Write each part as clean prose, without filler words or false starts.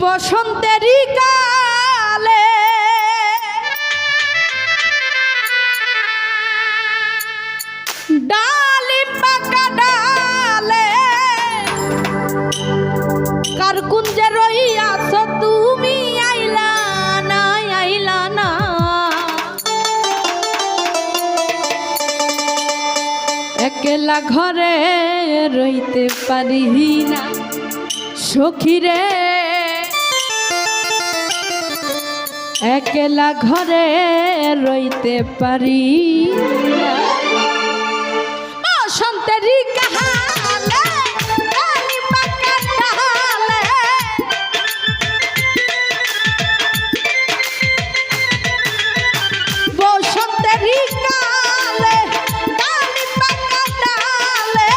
বসন্তেরই কালে ডালিম পাকা ডালে কার কুঞ্জে রইয়াছ তুমি আইলা না আইলা না একলা ঘরে রইতে পারি না সখীরে একলা ঘরে রইতে পারি না বসন্তেরই কালে ডালিম পাকা ডালে বসন্তেরই কালে ডালিম পাকা ডালে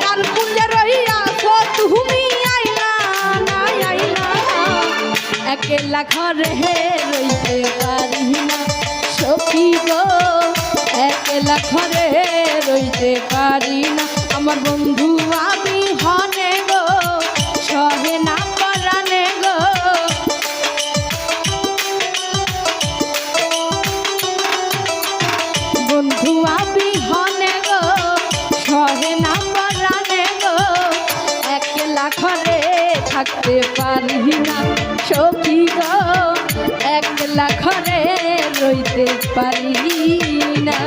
কার কুঞ্জে রহিয়াছ তুমি আইলা না আইলা একলা ঘরে রইতে পারি না সখী গো একলা ঘরে রইতে পারি না আমার বন্ধু আমি হনে গো সহে না পরানে গো বন্ধু আমি হনে গো সহে না পরানে গো একলা ঘরে থাকতে পারি না সখী গো একলা ঘরে রইতে পারি না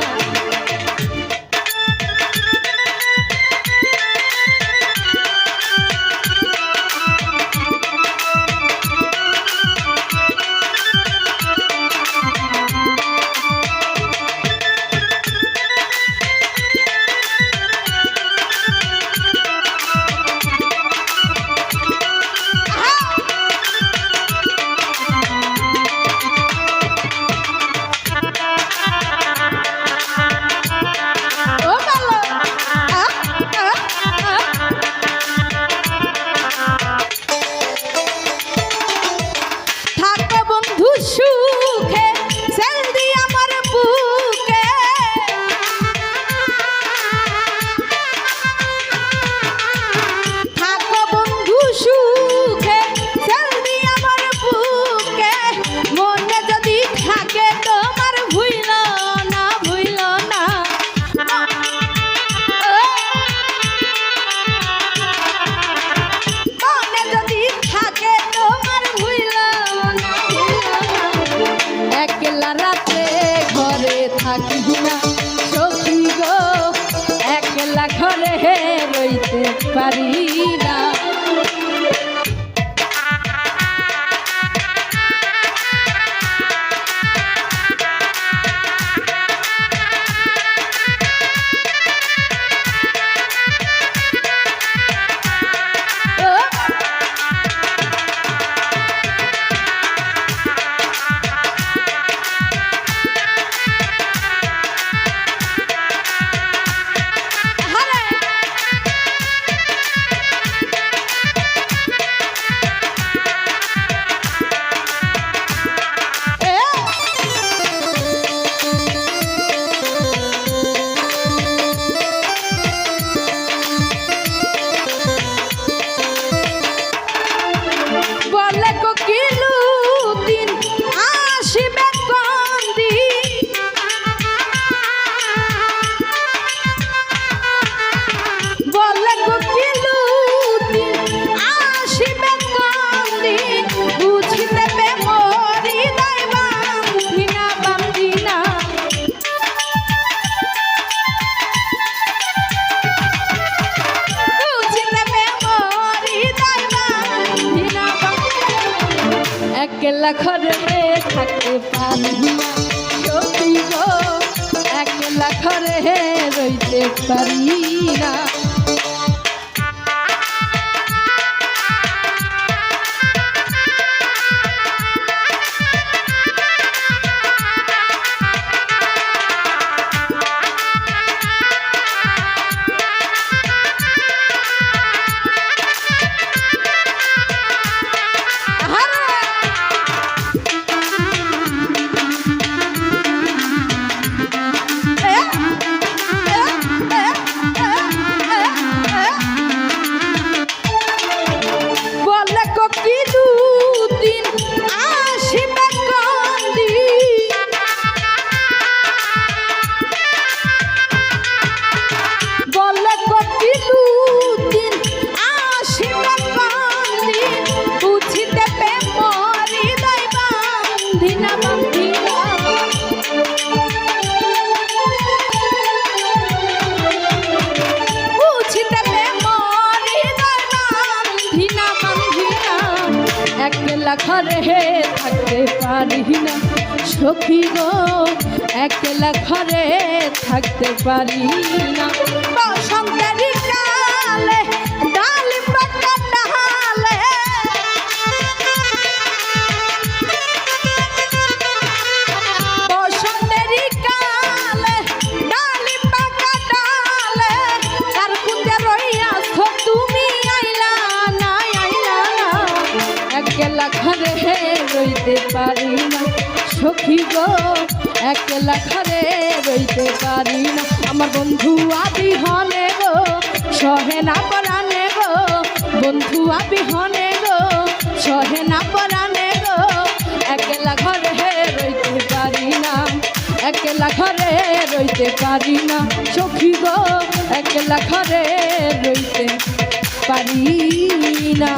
থাকি না সখী গো একলা ঘরে রইতে পারি না একলা ঘরে থাকতে পারি না সখী গো একলা ঘরে রইতে পারি না একলা ঘরে থাকতে পারি না সখী গো একলা ঘরে থাকতে পারি না বসন্তের কালে ডালিম পাতা ডালে বসন্তের কালে ডালিম পাতা ডালে আর কুঁজে রইয়াছ তুমি আইলা না একলা ঘরে রইতে পারি না সখী গো একলা ঘরে রইতে পারি না আমার বন্ধু আবিহনে গো সহে না পরানে গো বন্ধু আবিহনে গো সহে না পরানে গো একলা ঘরে রইতে পারি না একলা ঘরে রইতে পারি না সখী গো একলা ঘরে রইতে পারি না।